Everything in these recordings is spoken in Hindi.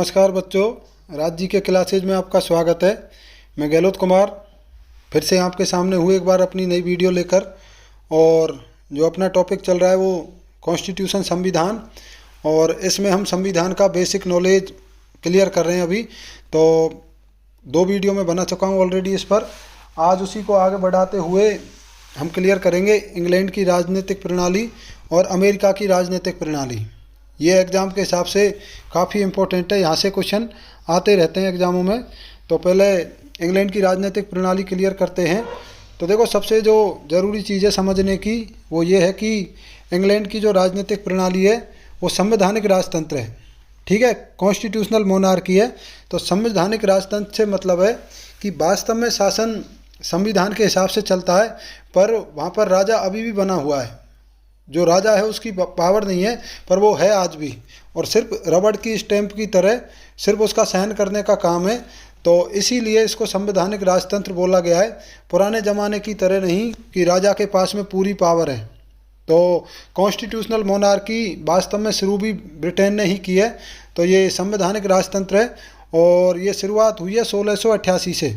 नमस्कार बच्चों, राज जी के क्लासेज में आपका स्वागत है। मैं गहलोत कुमार फिर से आपके सामने हूँ एक बार अपनी नई वीडियो लेकर। और जो अपना टॉपिक चल रहा है वो कॉन्स्टिट्यूशन संविधान, और इसमें हम संविधान का बेसिक नॉलेज क्लियर कर रहे हैं। अभी तो 2 वीडियो में बना चुका हूँ ऑलरेडी इस पर। आज उसी को आगे बढ़ाते हुए हम क्लियर करेंगे इंग्लैंड की राजनीतिक प्रणाली और अमेरिका की राजनीतिक प्रणाली। ये एग्ज़ाम के हिसाब से काफ़ी इम्पोर्टेंट है, यहाँ से क्वेश्चन आते रहते हैं एग्ज़ामों में। तो पहले इंग्लैंड की राजनीतिक प्रणाली क्लियर करते हैं। तो देखो, सबसे जो ज़रूरी चीज़ है समझने की वो ये है कि इंग्लैंड की जो राजनीतिक प्रणाली है वो संवैधानिक राजतंत्र है। ठीक है, कॉन्स्टिट्यूशनल मोनार्की है। तो संवैधानिक राजतंत्र से मतलब है कि वास्तव में शासन संविधान के हिसाब से चलता है, पर वहाँ पर राजा अभी भी बना हुआ है। जो राजा है उसकी पावर नहीं है, पर वो है आज भी, और सिर्फ रबड़ की स्टैंप की तरह सिर्फ उसका सहन करने का काम है। तो इसीलिए इसको संवैधानिक राजतंत्र बोला गया है। पुराने ज़माने की तरह नहीं कि राजा के पास में पूरी पावर है। तो कॉन्स्टिट्यूशनल मोनार्की वास्तव में शुरू भी ब्रिटेन ने ही की है। तो ये संवैधानिक राजतंत्र है, और ये शुरुआत हुई है 1688 से।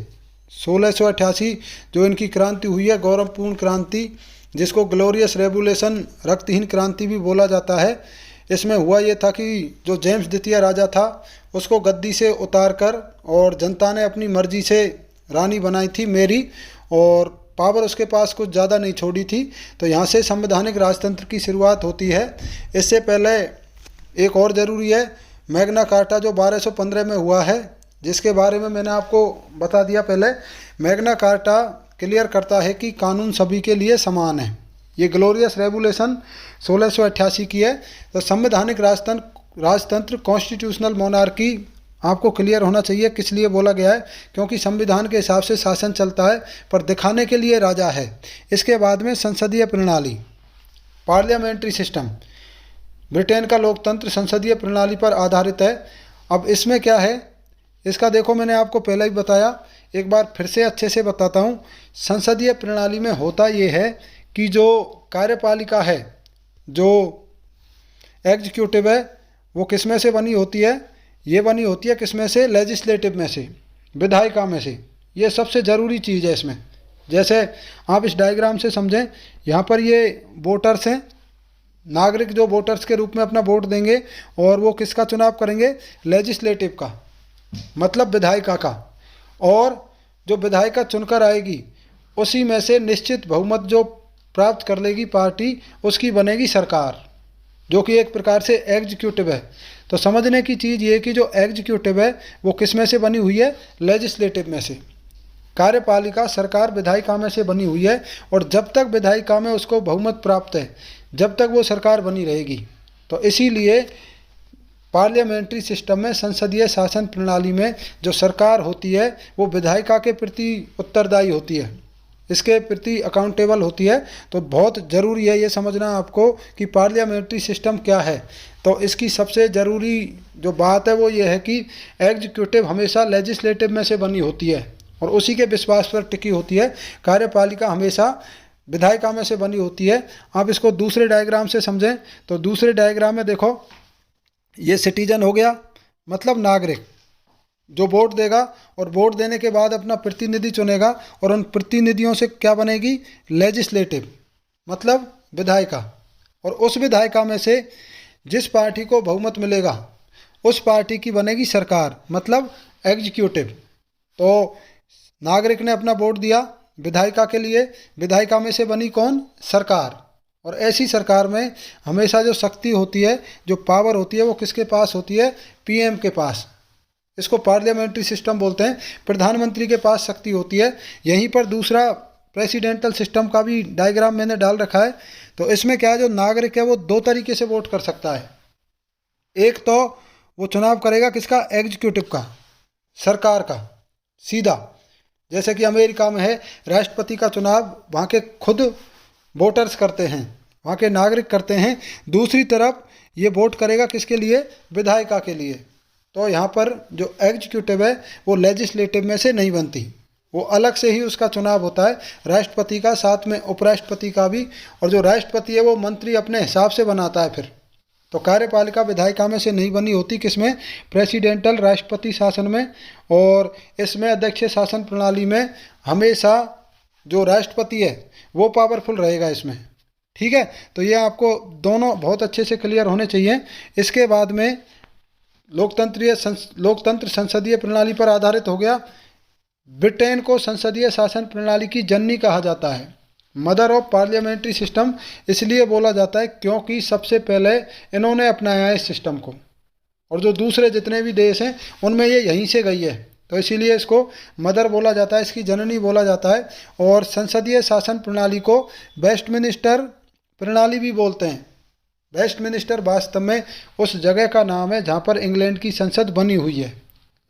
1688 जो इनकी क्रांति हुई है, गौरवपूर्ण क्रांति, जिसको ग्लोरियस रेवोल्यूशन, रक्तहीन क्रांति भी बोला जाता है। इसमें हुआ ये था कि जो जेम्स द्वितीय राजा था उसको गद्दी से उतार कर और जनता ने अपनी मर्जी से रानी बनाई थी मेरी, और पावर उसके पास कुछ ज़्यादा नहीं छोड़ी थी। तो यहाँ से संवैधानिक राजतंत्र की शुरुआत होती है। इससे पहले एक और ज़रूरी है, मैग्ना कार्टा जो 1215 में हुआ है, जिसके बारे में मैंने आपको बता दिया पहले। मैग्ना कार्टा क्लियर करता है कि कानून सभी के लिए समान है। ये ग्लोरियस रेवोल्यूशन 1688 की है। तो संवैधानिक राजतंत्र कॉन्स्टिट्यूशनल मोनार्की आपको क्लियर होना चाहिए। किस लिए बोला गया है? क्योंकि संविधान के हिसाब से शासन चलता है, पर दिखाने के लिए राजा है। इसके बाद में संसदीय प्रणाली, पार्लियामेंट्री सिस्टम। ब्रिटेन का लोकतंत्र संसदीय प्रणाली पर आधारित है। अब इसमें क्या है इसका देखो, मैंने आपको पहले ही बताया, एक बार फिर से अच्छे से बताता हूँ। संसदीय प्रणाली में होता ये है कि जो कार्यपालिका है, जो एग्जीक्यूटिव है, वो किस में से बनी होती है? ये बनी होती है किस में से? लेजिस्लेटिव में से, विधायिका में से। ये सबसे ज़रूरी चीज़ है इसमें। जैसे आप इस डायग्राम से समझें, यहाँ पर ये वोटर्स हैं, नागरिक जो वोटर्स के रूप में अपना वोट देंगे, और वो किसका चुनाव करेंगे? लेजिस्लेटिव का, मतलब विधायिका का। और जो विधायिका चुनकर आएगी उसी में से निश्चित बहुमत जो प्राप्त कर लेगी पार्टी, उसकी बनेगी सरकार, जो कि एक प्रकार से एग्जीक्यूटिव है। तो समझने की चीज़ ये कि जो एग्जीक्यूटिव है वो किस में से बनी हुई है? लेजिस्लेटिव में से। कार्यपालिका, सरकार विधायिका में से बनी हुई है, और जब तक विधायिका में उसको बहुमत प्राप्त है, जब तक वो सरकार बनी रहेगी। तो इसीलिए पार्लियामेंट्री सिस्टम में, संसदीय शासन प्रणाली में जो सरकार होती है वो विधायिका के प्रति उत्तरदायी होती है, इसके प्रति अकाउंटेबल होती है। तो बहुत ज़रूरी है ये समझना आपको कि पार्लियामेंट्री सिस्टम क्या है। तो इसकी सबसे ज़रूरी जो बात है वो ये है कि एग्जीक्यूटिव हमेशा लेजिस्लेटिव में से बनी होती है और उसी के विश्वास पर टिकी होती है। कार्यपालिका हमेशा विधायिका में से बनी होती है। आप इसको दूसरे डायग्राम से समझें। तो दूसरे डायग्राम में देखो, ये सिटीजन हो गया, मतलब नागरिक जो वोट देगा, और वोट देने के बाद अपना प्रतिनिधि चुनेगा, और उन प्रतिनिधियों से क्या बनेगी? लेजिस्लेटिव, मतलब विधायिका। और उस विधायिका में से जिस पार्टी को बहुमत मिलेगा उस पार्टी की बनेगी सरकार, मतलब एग्जीक्यूटिव। तो नागरिक ने अपना वोट दिया विधायिका के लिए, विधायिका में से बनी कौन? सरकार। और ऐसी सरकार में हमेशा जो शक्ति होती है, जो पावर होती है, वो किसके पास होती है? पीएम के पास। इसको पार्लियामेंट्री सिस्टम बोलते हैं। प्रधानमंत्री के पास शक्ति होती है। यहीं पर दूसरा प्रेसिडेंटल सिस्टम का भी डायग्राम मैंने डाल रखा है। तो इसमें क्या है, जो नागरिक है वो 2 तरीके से वोट कर सकता है। एक तो वो चुनाव करेगा किसका? एग्जीक्यूटिव का, सरकार का, सीधा। जैसे कि अमेरिका में है, राष्ट्रपति का चुनाव वहाँ के खुद वोटर्स करते हैं, वहाँ के नागरिक करते हैं। दूसरी तरफ ये वोट करेगा किसके लिए? विधायिका के लिए। तो यहाँ पर जो एग्जीक्यूटिव है वो लेजिस्लेटिव में से नहीं बनती, वो अलग से ही उसका चुनाव होता है, राष्ट्रपति का, साथ में उपराष्ट्रपति का भी। और जो राष्ट्रपति है वो मंत्री अपने हिसाब से बनाता है फिर। तो कार्यपालिका विधायिका में से नहीं बनी होती, किसमें? प्रेसिडेंटल राष्ट्रपति शासन में। और इसमें अध्यक्षीय शासन प्रणाली में हमेशा जो राष्ट्रपति है वो पावरफुल रहेगा इसमें। ठीक है, तो ये आपको दोनों बहुत अच्छे से क्लियर होने चाहिए। इसके बाद में लोकतंत्र संसदीय प्रणाली पर आधारित हो गया। ब्रिटेन को संसदीय शासन प्रणाली की जननी कहा जाता है, मदर ऑफ पार्लियामेंट्री सिस्टम इसलिए बोला जाता है क्योंकि सबसे पहले इन्होंने अपनाया है इस सिस्टम को, और जो दूसरे जितने भी देश हैं उनमें ये यहीं से गई है, तो इसीलिए इसको मदर बोला जाता है, इसकी जननी बोला जाता है। और संसदीय शासन प्रणाली को वेस्टमिनिस्टर प्रणाली भी बोलते हैं। वेस्टमिनिस्टर वास्तव में उस जगह का नाम है जहाँ पर इंग्लैंड की संसद बनी हुई है।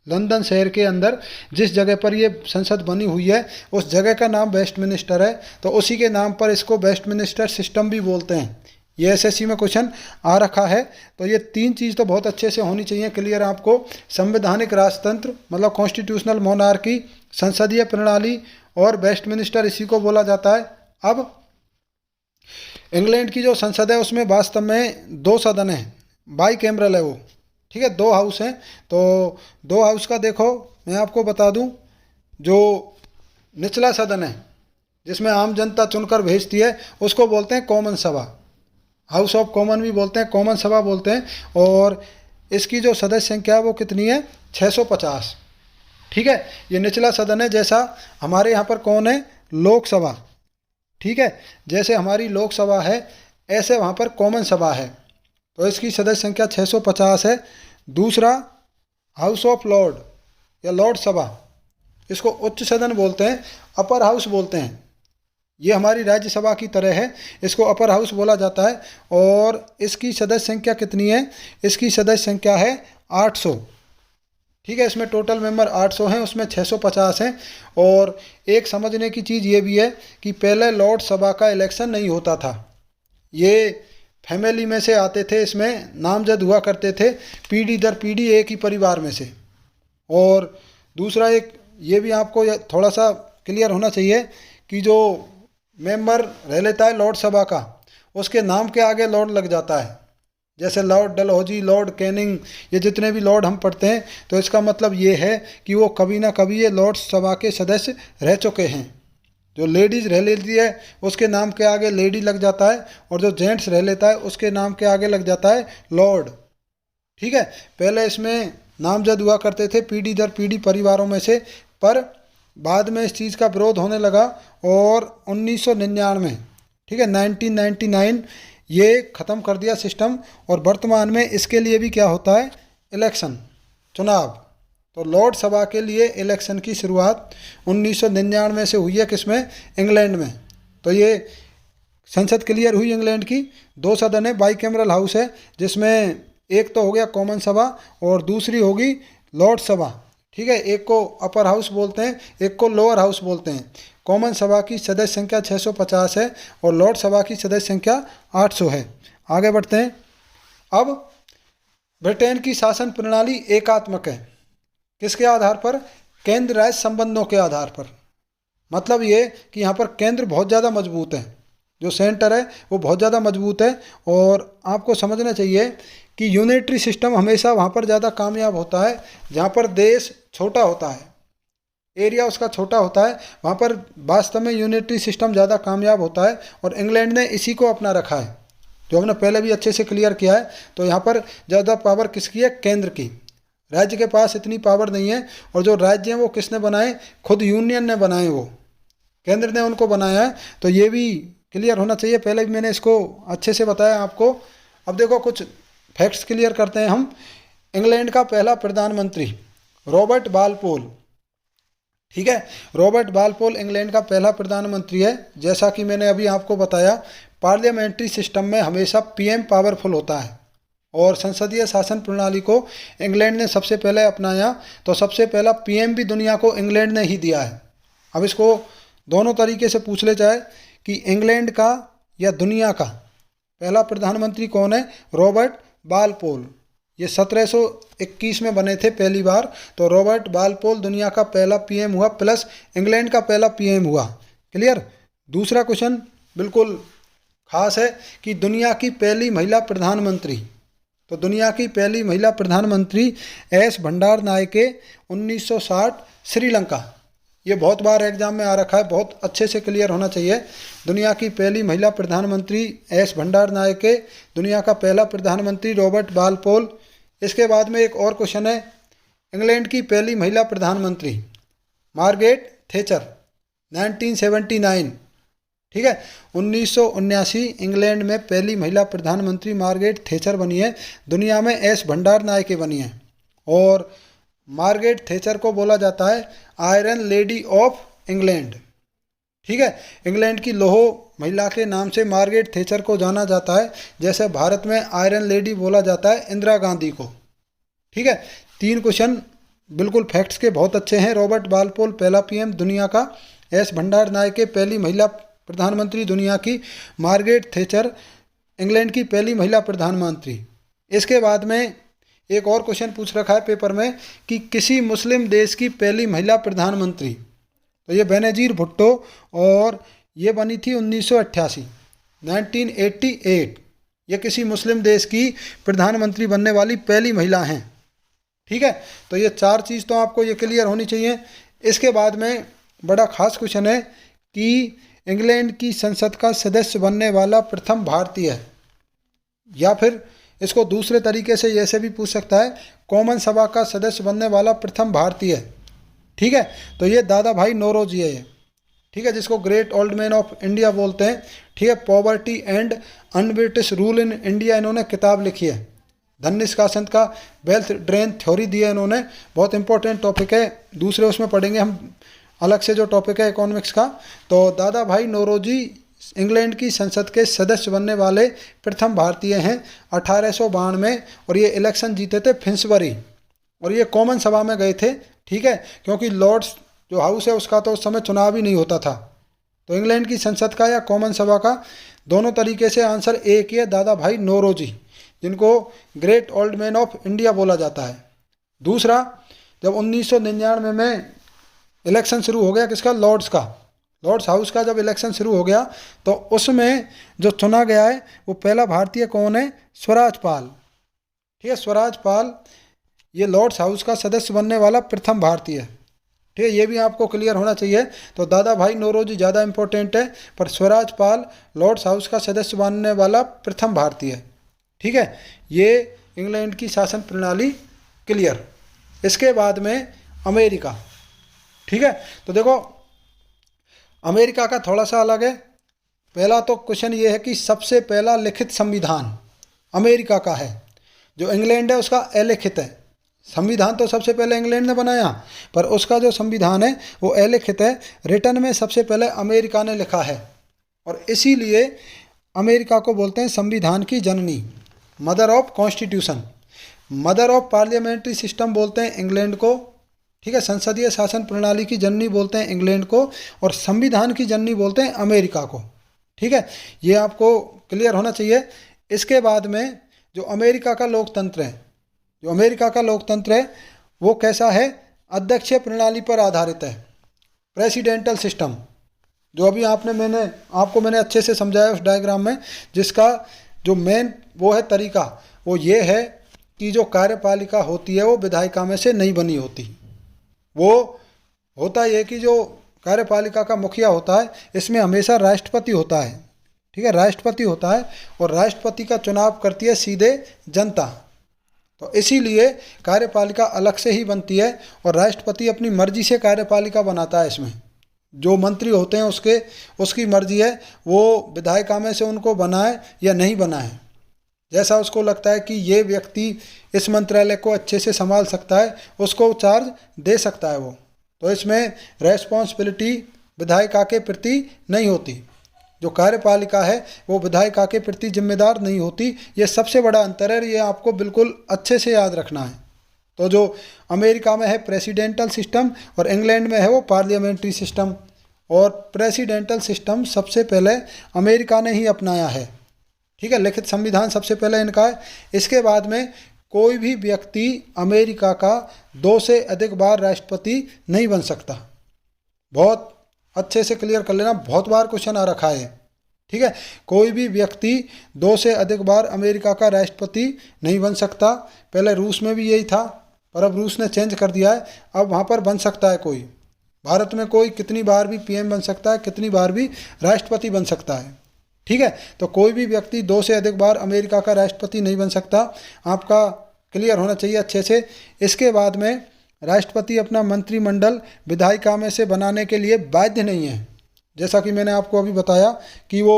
लंदन शहर के अंदर जिस जगह पर ये संसद बनी हुई है उस जगह का नाम वेस्टमिनिस्टर है, तो उसी के नाम पर इसको वेस्टमिनिस्टर सिस्टम भी बोलते हैं। ये एसएससी में क्वेश्चन आ रखा है। तो ये तीन चीज़ तो बहुत अच्छे से होनी चाहिए क्लियर आपको। संवैधानिक राजतंत्र मतलब कॉन्स्टिट्यूशनल मोनार्की, संसदीय प्रणाली और वेस्टमिनिस्टर इसी को बोला जाता है। अब इंग्लैंड की जो संसद है उसमें वास्तव में 2 सदन है, बाई कैमरल है वो। ठीक है, 2 हाउस हैं। तो 2 हाउस का देखो मैं आपको बता दूं, जो निचला सदन है जिसमें आम जनता चुनकर भेजती है उसको बोलते हैं कॉमन सभा, हाउस ऑफ कॉमन भी बोलते हैं, कॉमन सभा बोलते हैं। और इसकी जो सदस्य संख्या है वो कितनी है? 650। ठीक है, ये निचला सदन है। जैसा हमारे यहाँ पर कौन है? लोकसभा। ठीक है, जैसे हमारी लोकसभा है ऐसे वहाँ पर कॉमन सभा है, तो इसकी सदस्य संख्या 650 है। दूसरा हाउस ऑफ लॉर्ड या लॉर्ड सभा, इसको उच्च सदन बोलते हैं, अपर हाउस बोलते हैं। ये हमारी राज्यसभा की तरह है, इसको अपर हाउस बोला जाता है। और इसकी सदस्य संख्या कितनी है? इसकी सदस्य संख्या है 800। ठीक है, इसमें टोटल मेंबर 800 हैं, उसमें 650 हैं। और एक समझने की चीज़ ये भी है कि पहले लॉर्ड सभा का इलेक्शन नहीं होता था, ये फैमिली में से आते थे, इसमें नामजद हुआ करते थे पीढ़ी दर पीढ़ी एक ही परिवार में से। और दूसरा एक ये भी आपको थोड़ा सा क्लियर होना चाहिए कि जो मेंबर रह लेता है लॉर्ड सभा का, उसके नाम के आगे लॉर्ड लग जाता है। जैसे लॉर्ड डलहौजी, लॉर्ड कैनिंग, ये जितने भी लॉर्ड हम पढ़ते हैं, तो इसका मतलब ये है कि वो कभी ना कभी ये लॉर्ड सभा के सदस्य रह चुके हैं। जो लेडीज़ रह लेती है उसके नाम के आगे लेडी लग जाता है, और जो जेंट्स रह लेता है उसके नाम के आगे लग जाता है लॉर्ड। ठीक है, पहले इसमें नामजद हुआ करते थे पीढ़ी दर पीढ़ी परिवारों में से, पर बाद में इस चीज़ का विरोध होने लगा और 1999, ठीक है 1999 ये ख़त्म कर दिया सिस्टम। और वर्तमान में इसके लिए भी क्या होता है? इलेक्शन, चुनाव। तो लॉर्ड सभा के लिए इलेक्शन की शुरुआत 1999 से हुई है, किसमें? इंग्लैंड में। तो ये संसद क्लियर हुई इंग्लैंड की। 2 सदन है, बाई कैमरल हाउस है, जिसमें एक तो हो गया कॉमन सभा और दूसरी होगी लॉर्ड सभा। ठीक है, एक को अपर हाउस बोलते हैं, एक को लोअर हाउस बोलते हैं। कॉमन सभा की सदस्य संख्या 650 है और लॉर्ड सभा की सदस्य संख्या 800 है। आगे बढ़ते हैं। अब ब्रिटेन की शासन प्रणाली एकात्मक है, किसके आधार पर? केंद्र राज्य संबंधों के आधार पर। मतलब ये कि यहाँ पर केंद्र बहुत ज़्यादा मजबूत है, जो सेंटर है वो बहुत ज़्यादा मजबूत है। और आपको समझना चाहिए कि यूनिटरी सिस्टम हमेशा वहाँ पर ज़्यादा कामयाब होता है जहाँ पर देश छोटा होता है, एरिया उसका छोटा होता है, वहाँ पर वास्तव में यूनिटरी सिस्टम ज़्यादा कामयाब होता है। और इंग्लैंड ने इसी को अपना रखा है, जो हमने पहले भी अच्छे से क्लियर किया है। तो यहाँ पर ज़्यादा पावर किसकी है? केंद्र की। राज्य के पास इतनी पावर नहीं है, और जो राज्य हैं वो किसने बनाए? खुद यूनियन ने बनाए, वो केंद्र ने उनको बनाया है। तो ये भी क्लियर होना चाहिए, पहले भी मैंने इसको अच्छे से बताया आपको। अब देखो कुछ फैक्ट्स क्लियर करते हैं हम। इंग्लैंड का पहला प्रधानमंत्री रॉबर्ट बालपोल, ठीक है, रॉबर्ट बालपोल इंग्लैंड का पहला प्रधानमंत्री है। जैसा कि मैंने अभी आपको बताया, पार्लियामेंट्री सिस्टम में हमेशा पीएम पावरफुल होता है, और संसदीय शासन प्रणाली को इंग्लैंड ने सबसे पहले अपनाया। तो सबसे पहला पीएम भी दुनिया को इंग्लैंड ने ही दिया है। अब इसको दोनों तरीके से पूछ ले जाए कि इंग्लैंड का या दुनिया का पहला प्रधानमंत्री कौन है? रॉबर्ट बालपोल। ये 1721 में बने थे पहली बार। तो रॉबर्ट बालपोल दुनिया का पहला पीएम हुआ, प्लस इंग्लैंड का पहला पीएम हुआ। क्लियर। दूसरा क्वेश्चन बिल्कुल खास है कि दुनिया की पहली महिला प्रधानमंत्री, तो दुनिया की पहली महिला प्रधानमंत्री एस भंडार नायके 1960 श्रीलंका। ये बहुत बार एग्जाम में आ रखा है, बहुत अच्छे से क्लियर होना चाहिए। दुनिया की पहली महिला प्रधानमंत्री एस भंडार नायके, दुनिया का पहला प्रधानमंत्री रॉबर्ट वालपोल। इसके बाद में एक और क्वेश्चन है, इंग्लैंड की पहली महिला प्रधानमंत्री मार्गरेट थैचर 1979, ठीक है 1979 इंग्लैंड में पहली महिला प्रधानमंत्री मार्गरेट थैचर बनी है। दुनिया में एस भंडार नायके बनी है और मार्गरेट थैचर को बोला जाता है आयरन लेडी ऑफ इंग्लैंड, ठीक है। इंग्लैंड की लौह महिला के नाम से मार्गरेट थैचर को जाना जाता है, जैसे भारत में आयरन लेडी बोला जाता है इंदिरा गांधी को, ठीक है। 3 क्वेश्चन बिल्कुल फैक्ट्स के बहुत अच्छे हैं। रॉबर्ट वालपोल पहला पीएम दुनिया का, एस भंडार नायके पहली महिला प्रधानमंत्री दुनिया की, मार्गरेट थैचर इंग्लैंड की पहली महिला प्रधानमंत्री। इसके बाद में एक और क्वेश्चन पूछ रखा है पेपर में कि किसी मुस्लिम देश की पहली महिला प्रधानमंत्री, तो ये बेनजीर भुट्टो और ये बनी थी 1988। ये किसी मुस्लिम देश की प्रधानमंत्री बनने वाली पहली महिला हैं, ठीक है। तो ये 4 चीज़ तो आपको ये क्लियर होनी चाहिए। इसके बाद में बड़ा खास क्वेश्चन है कि इंग्लैंड की संसद का सदस्य बनने वाला प्रथम भारतीय है, या फिर इसको दूसरे तरीके से ऐसे भी पूछ सकता है, कॉमन सभा का सदस्य बनने वाला प्रथम भारतीय, ठीक है। तो ये दादा भाई नौरोजी है, ठीक है, जिसको great old man of India बोलते हैं, ठीक है। Poverty and un-British rule in India इन्होंने किताब लिखी है। धन निष्कासन का वेल्थ ड्रेन थ्योरी दी है इन्होंने, बहुत इंपॉर्टेंट टॉपिक है, दूसरे उसमें पढ़ेंगे हम अलग से जो टॉपिक है इकोनॉमिक्स का। तो दादा भाई नौरोजी इंग्लैंड की संसद के सदस्य बनने वाले प्रथम भारतीय हैं 1892 में, और ये इलेक्शन जीते थे फिन्सबरी, और ये कॉमन सभा में गए थे, ठीक है, क्योंकि लॉर्ड्स जो हाउस है उसका तो उस समय चुनाव ही नहीं होता था। तो इंग्लैंड की संसद का या कॉमन सभा का, दोनों तरीके से आंसर एक ही है, दादा भाई नौरोजी, जिनको great old man of India बोला जाता है। दूसरा, जब 1999 में इलेक्शन शुरू हो गया किसका, लॉर्ड्स का, लॉर्ड्स हाउस का जब इलेक्शन शुरू हो गया तो उसमें जो चुना गया है वो पहला भारतीय कौन है, स्वराज पाल, ठीक है। स्वराज पाल ये लॉर्ड्स हाउस का सदस्य बनने वाला प्रथम भारतीय है, ठीक है, ये भी आपको क्लियर होना चाहिए। तो दादा भाई नौरोजी ज़्यादा इंपॉर्टेंट है, पर स्वराज पाल लॉर्ड्स हाउस का सदस्य बनने वाला प्रथम भारतीय है, ठीक है। ये इंग्लैंड की शासन प्रणाली क्लियर। इसके बाद में अमेरिका, ठीक है। तो देखो अमेरिका का थोड़ा सा अलग है। पहला तो क्वेश्चन ये है कि सबसे पहला लिखित संविधान अमेरिका का है, जो इंग्लैंड है उसका अलिखित है। संविधान तो सबसे पहले इंग्लैंड ने बनाया, पर उसका जो संविधान है वो अलिखित है, रिटन में सबसे पहले अमेरिका ने लिखा है, और इसीलिए अमेरिका को बोलते हैं संविधान की जननी, mother of constitution. Mother of parliamentary system बोलते हैं इंग्लैंड को, ठीक है। संसदीय शासन प्रणाली की जननी बोलते हैं इंग्लैंड को, और संविधान की जननी बोलते हैं अमेरिका को, ठीक है। ये आपको क्लियर होना चाहिए। इसके बाद में जो अमेरिका का लोकतंत्र है, जो अमेरिका का लोकतंत्र है वो कैसा है, अध्यक्षीय प्रणाली पर आधारित है, प्रेसिडेंटल सिस्टम, जो अभी मैंने अच्छे से समझाया उस डायग्राम में, जिसका जो मेन वो है तरीका, वो ये है कि जो कार्यपालिका होती है वो विधायिका में से नहीं बनी होती। वो होता ये कि जो कार्यपालिका का मुखिया होता है इसमें हमेशा राष्ट्रपति होता है, ठीक है, राष्ट्रपति होता है, और राष्ट्रपति का चुनाव करती है सीधे जनता। तो इसीलिए कार्यपालिका अलग से ही बनती है, और राष्ट्रपति अपनी मर्जी से कार्यपालिका बनाता है। इसमें जो मंत्री होते हैं उसकी मर्जी है वो विधायिका में से उनको बनाए या नहीं बनाए, जैसा उसको लगता है कि ये व्यक्ति इस मंत्रालय को अच्छे से संभाल सकता है उसको चार्ज दे सकता है वो। तो इसमें रेस्पॉन्सिबिलिटी विधायिका के प्रति नहीं होती, जो कार्यपालिका है वो विधायिका के प्रति जिम्मेदार नहीं होती। ये सबसे बड़ा अंतर है, ये आपको बिल्कुल अच्छे से याद रखना है। तो जो अमेरिका में है प्रेसिडेंटल सिस्टम और इंग्लैंड में है वो पार्लियामेंट्री सिस्टम, और प्रेसिडेंटल सिस्टम सबसे पहले अमेरिका ने ही अपनाया है, ठीक है। लिखित संविधान सबसे पहले इनका है। इसके बाद में कोई भी व्यक्ति अमेरिका का 2 से अधिक बार राष्ट्रपति नहीं बन सकता। बहुत अच्छे से क्लियर कर लेना, बहुत बार क्वेश्चन आ रखा है। ठीक है, कोई भी व्यक्ति 2 से अधिक बार अमेरिका का राष्ट्रपति नहीं बन सकता। पहले रूस में भी यही था, पर अब रूस ने चेंज कर दिया है, अब वहाँ पर बन सकता है कोई। भारत में कोई कितनी बार भी पीएम बन सकता है, कितनी बार भी राष्ट्रपति बन सकता है। ठीक है, तो कोई भी व्यक्ति 2 से अधिक बार अमेरिका का राष्ट्रपति नहीं बन सकता। आपका क्लियर होना चाहिए अच्छे से। इसके बाद में राष्ट्रपति अपना मंत्रिमंडल विधायिका में से बनाने के लिए बाध्य नहीं है। जैसा कि मैंने आपको अभी बताया कि वो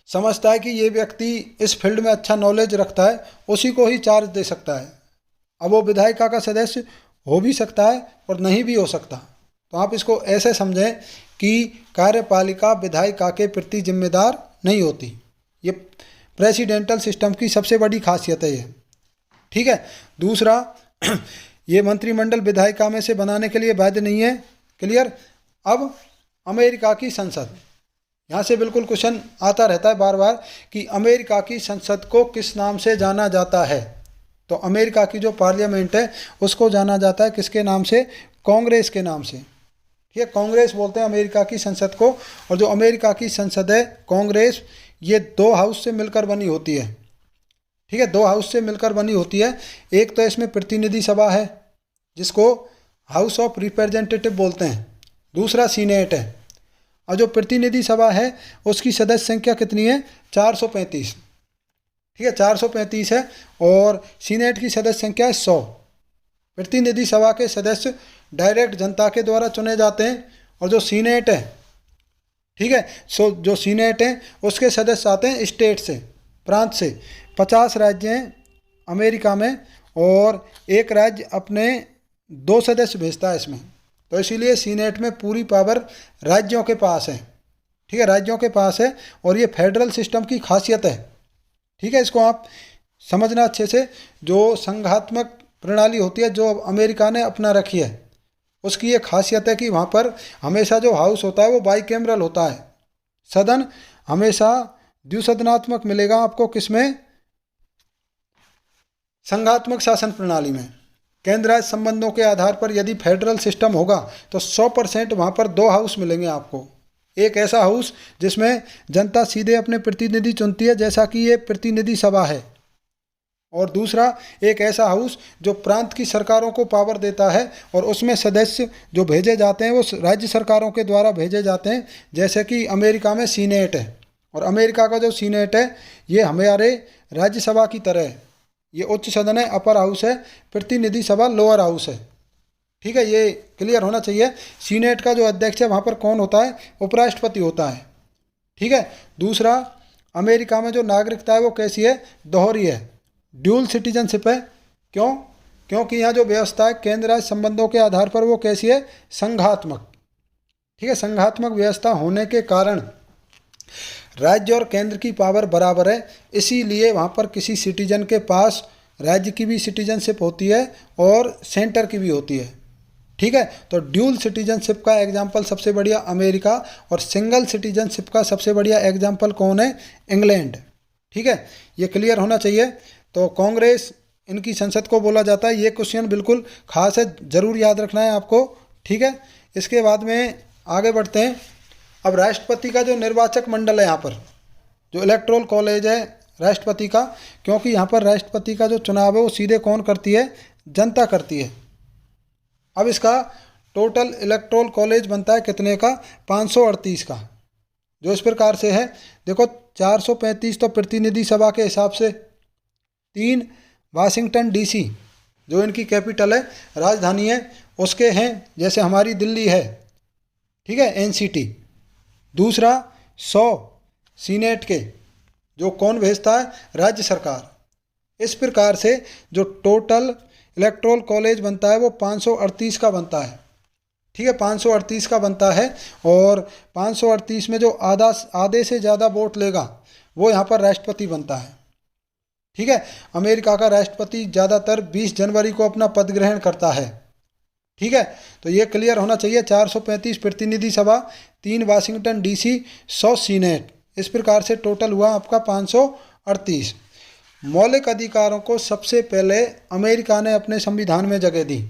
समझता है कि ये व्यक्ति इस फील्ड में अच्छा नॉलेज रखता है, उसी को ही चार्ज दे सकता है। अब वो विधायिका का सदस्य हो भी सकता है और नहीं भी हो सकता। तो आप इसको ऐसे समझें कि कार्यपालिका विधायिका के प्रति जिम्मेदार नहीं होती। ये प्रेसिडेंटल सिस्टम की सबसे बड़ी खासियत है ये। ठीक है, दूसरा ये मंत्रिमंडल विधायिका में से बनाने के लिए बाध्य नहीं है। क्लियर। अब अमेरिका की संसद, यहाँ से बिल्कुल क्वेश्चन आता रहता है बार बार कि अमेरिका की संसद को किस नाम से जाना जाता है। तो अमेरिका की जो पार्लियामेंट है उसको जाना जाता है किसके नाम से? कांग्रेस के नाम से। ठीक है, कांग्रेस बोलते हैं अमेरिका की संसद को। और जो अमेरिका की संसद है कांग्रेस, ये 2 हाउस से मिलकर बनी होती है। ठीक है, 2 हाउस से मिलकर बनी होती है। एक तो इसमें प्रतिनिधि सभा है जिसको हाउस ऑफ रिप्रेजेंटेटिव बोलते हैं, दूसरा सीनेट है। और जो प्रतिनिधि सभा है उसकी सदस्य संख्या कितनी है? 435। ठीक है, 435 है। और सीनेट की सदस्य संख्या है 100। प्रतिनिधि सभा के सदस्य डायरेक्ट जनता के द्वारा चुने जाते हैं। और जो सीनेट है, ठीक है, सो जो सीनेट है उसके सदस्य आते हैं स्टेट से, प्रांत से। 50 राज्य हैं अमेरिका में और एक राज्य अपने 2 सदस्य भेजता है इसमें। तो इसीलिए सीनेट में पूरी पावर राज्यों के पास है। ठीक है, राज्यों के पास है और ये फेडरल सिस्टम की खासियत है। ठीक है, इसको आप समझना अच्छे से। जो संघात्मक प्रणाली होती है जो अमेरिका ने अपना रखी है, उसकी ये खासियत है कि वहाँ पर हमेशा जो हाउस होता है वो बाइकैमरल होता है। सदन हमेशा द्विसदनात्मक मिलेगा आपको। किसमें? संघात्मक शासन प्रणाली में। केंद्र राज्य संबंधों के आधार पर यदि फेडरल सिस्टम होगा तो 100% वहाँ पर 2 हाउस मिलेंगे आपको। एक ऐसा हाउस जिसमें जनता सीधे अपने प्रतिनिधि चुनती है, जैसा कि ये प्रतिनिधि सभा है। और दूसरा एक ऐसा हाउस जो प्रांत की सरकारों को पावर देता है और उसमें सदस्य जो भेजे जाते हैं वो राज्य सरकारों के द्वारा भेजे जाते हैं। जैसे कि अमेरिका में सीनेट है, और अमेरिका का जो सीनेट है ये हमारे राज्यसभा की तरह है। ये उच्च सदन है, अपर हाउस है, प्रतिनिधि सभा लोअर हाउस है। ठीक है, ये क्लियर होना चाहिए। सीनेट का जो अध्यक्ष है वहाँ पर कौन होता है? उपराष्ट्रपति होता है। ठीक है, दूसरा अमेरिका में जो नागरिकता है वो कैसी है? दोहरी है, ड्यूल सिटीजनशिप है। क्यों? क्योंकि यहाँ जो व्यवस्था है केंद्र राज्य संबंधों के आधार पर वो कैसी है? संघात्मक। ठीक है, संघात्मक व्यवस्था होने के कारण राज्य और केंद्र की पावर बराबर है। इसीलिए वहाँ पर किसी सिटीजन के पास राज्य की भी सिटीजनशिप होती है और सेंटर की भी होती है। ठीक है, तो ड्यूल सिटीजनशिप का एग्जाम्पल सबसे बढ़िया अमेरिका, और सिंगल सिटीजनशिप का सबसे बढ़िया एग्जाम्पल कौन है? इंग्लैंड। ठीक है, ये क्लियर होना चाहिए। तो कांग्रेस, इनकी संसद को बोला जाता है। ये क्वेश्चन बिल्कुल खास है, ज़रूर याद रखना है आपको। ठीक है, इसके बाद में आगे बढ़ते हैं। अब राष्ट्रपति का जो निर्वाचक मंडल है, यहाँ पर जो इलेक्टोरल कॉलेज है राष्ट्रपति का, क्योंकि यहाँ पर राष्ट्रपति का जो चुनाव है वो सीधे कौन करती है? जनता करती है। अब इसका टोटल इलेक्टोरल कॉलेज बनता है कितने का? 538 का। जो इस प्रकार से है, देखो 435 तो प्रतिनिधि सभा के हिसाब से, 3 वाशिंगटन डीसी जो इनकी कैपिटल है, राजधानी है, उसके हैं, जैसे हमारी दिल्ली है। ठीक है, एनसीटी। दूसरा 100 सीनेट के, जो कौन भेजता है? राज्य सरकार। इस प्रकार से जो टोटल इलेक्टोरल कॉलेज बनता है वो 538 का बनता है। ठीक है, 538 का बनता है। और 538 में जो आधे से ज़्यादा वोट लेगा वो यहाँ पर राष्ट्रपति बनता है। ठीक है, अमेरिका का राष्ट्रपति ज़्यादातर 20 जनवरी को अपना पद ग्रहण करता है। ठीक है, तो ये क्लियर होना चाहिए। 435 प्रतिनिधि सभा, 3 वाशिंगटन डीसी, 100 सीनेट। इस प्रकार से टोटल हुआ आपका 538। मौलिक अधिकारों को सबसे पहले अमेरिका ने अपने संविधान में जगह दी,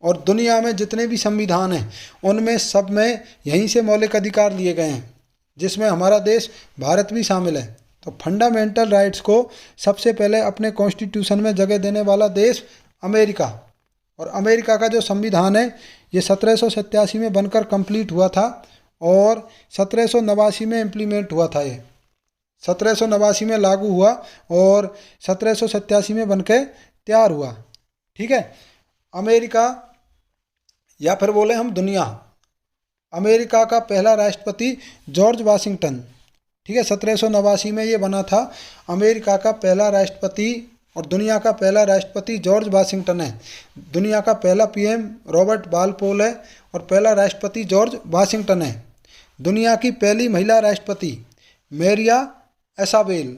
और दुनिया में जितने भी संविधान हैं उनमें सब में यहीं से मौलिक अधिकार लिए गए हैं। जिसमें हमारा देश भारत भी शामिल है। तो फंडामेंटल राइट्स को सबसे पहले अपने कॉन्स्टिट्यूशन में जगह देने वाला देश अमेरिका। और अमेरिका का जो संविधान है ये 1787 में बनकर कंप्लीट हुआ था और 1789 में इम्प्लीमेंट हुआ था। ये 1789 में लागू हुआ और 1787 में बनकर तैयार हुआ। ठीक है। अमेरिका या फिर बोले हम दुनिया, अमेरिका का पहला राष्ट्रपति जॉर्ज वाशिंगटन। ठीक है, 1789 में ये बना था। अमेरिका का पहला राष्ट्रपति और दुनिया का पहला राष्ट्रपति जॉर्ज वाशिंगटन है। दुनिया का पहला पीएम रॉबर्ट बालपोल है और पहला राष्ट्रपति जॉर्ज वाशिंगटन है। दुनिया की पहली महिला राष्ट्रपति मैरिया इसाबेल,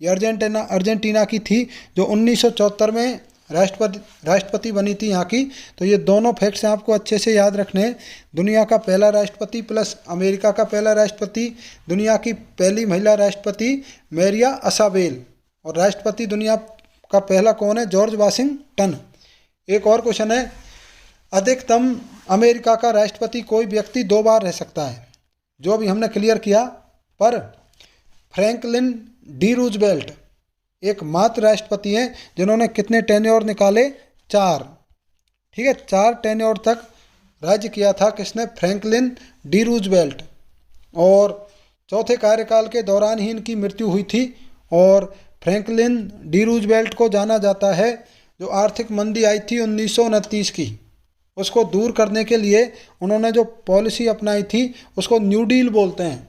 ये अर्जेंटीना की थी, जो 1974 में राष्ट्रपति बनी थी यहाँ की। तो ये दोनों फैक्ट्स आपको अच्छे से याद रखने हैं। दुनिया का पहला राष्ट्रपति प्लस अमेरिका का पहला राष्ट्रपति, दुनिया की पहली महिला राष्ट्रपति मैरिया इसाबेल, और राष्ट्रपति दुनिया का पहला कौन है? George Washington. एक और क्वेश्चन है, अधिकतम अमेरिका का राष्ट्रपति कोई व्यक्ति 2 बार रह सकता है, जो अभी हमने क्लियर किया। पर फ्रैंकलिन डी रूजवेल्ट एकमात्र राष्ट्रपति हैं जिन्होंने कितने टेन्योर निकाले? 4। ठीक है, 4 टेन्योर तक राज्य किया था। किसने? Franklin D Roosevelt. और चौथे कार्यकाल के दौरान ही इनकी मृत्यु हुई थी। और फ्रैंकलिन डी रूजवेल्ट को जाना जाता है, जो आर्थिक मंदी आई थी 1929 की, उसको दूर करने के लिए उन्होंने जो पॉलिसी अपनाई थी उसको न्यू डील बोलते हैं।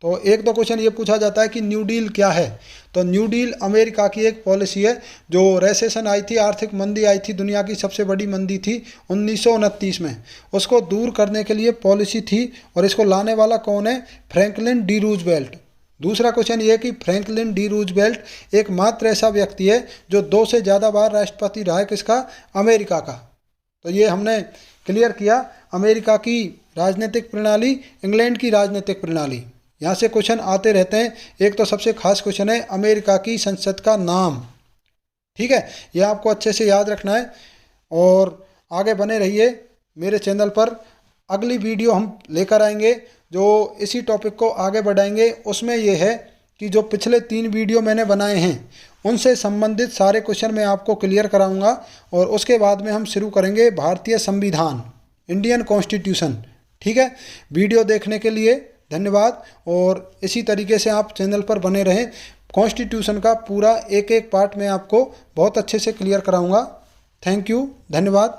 तो एक दो क्वेश्चन ये पूछा जाता है कि न्यू डील क्या है। तो न्यू डील अमेरिका की एक पॉलिसी है। जो रेसेशन आई थी, आर्थिक मंदी आई थी, दुनिया की सबसे बड़ी मंदी थी 1929 में, उसको दूर करने के लिए पॉलिसी थी। और इसको लाने वाला कौन है? Franklin D Roosevelt. दूसरा क्वेश्चन ये है कि फ्रैंकलिन डी रूजवेल्ट एकमात्र ऐसा व्यक्ति है जो 2 से ज़्यादा बार राष्ट्रपति रहा है। किसका? अमेरिका का। तो ये हमने क्लियर किया। अमेरिका की राजनीतिक प्रणाली, इंग्लैंड की राजनीतिक प्रणाली, यहाँ से क्वेश्चन आते रहते हैं। एक तो सबसे खास क्वेश्चन है अमेरिका की संसद का नाम। ठीक है, यह आपको अच्छे से याद रखना है और आगे बने रहिए मेरे चैनल पर। अगली वीडियो हम लेकर आएंगे जो इसी टॉपिक को आगे बढ़ाएंगे। उसमें यह है कि जो पिछले 3 वीडियो मैंने बनाए हैं उनसे संबंधित सारे क्वेश्चन मैं आपको क्लियर कराऊंगा। और उसके बाद में हम शुरू करेंगे भारतीय संविधान, इंडियन कॉन्स्टिट्यूशन। ठीक है, वीडियो देखने के लिए धन्यवाद। और इसी तरीके से आप चैनल पर बने रहें। कॉन्स्टिट्यूशन का पूरा एक एक पार्ट मैं आपको बहुत अच्छे से क्लियर कराऊंगा। थैंक यू, धन्यवाद।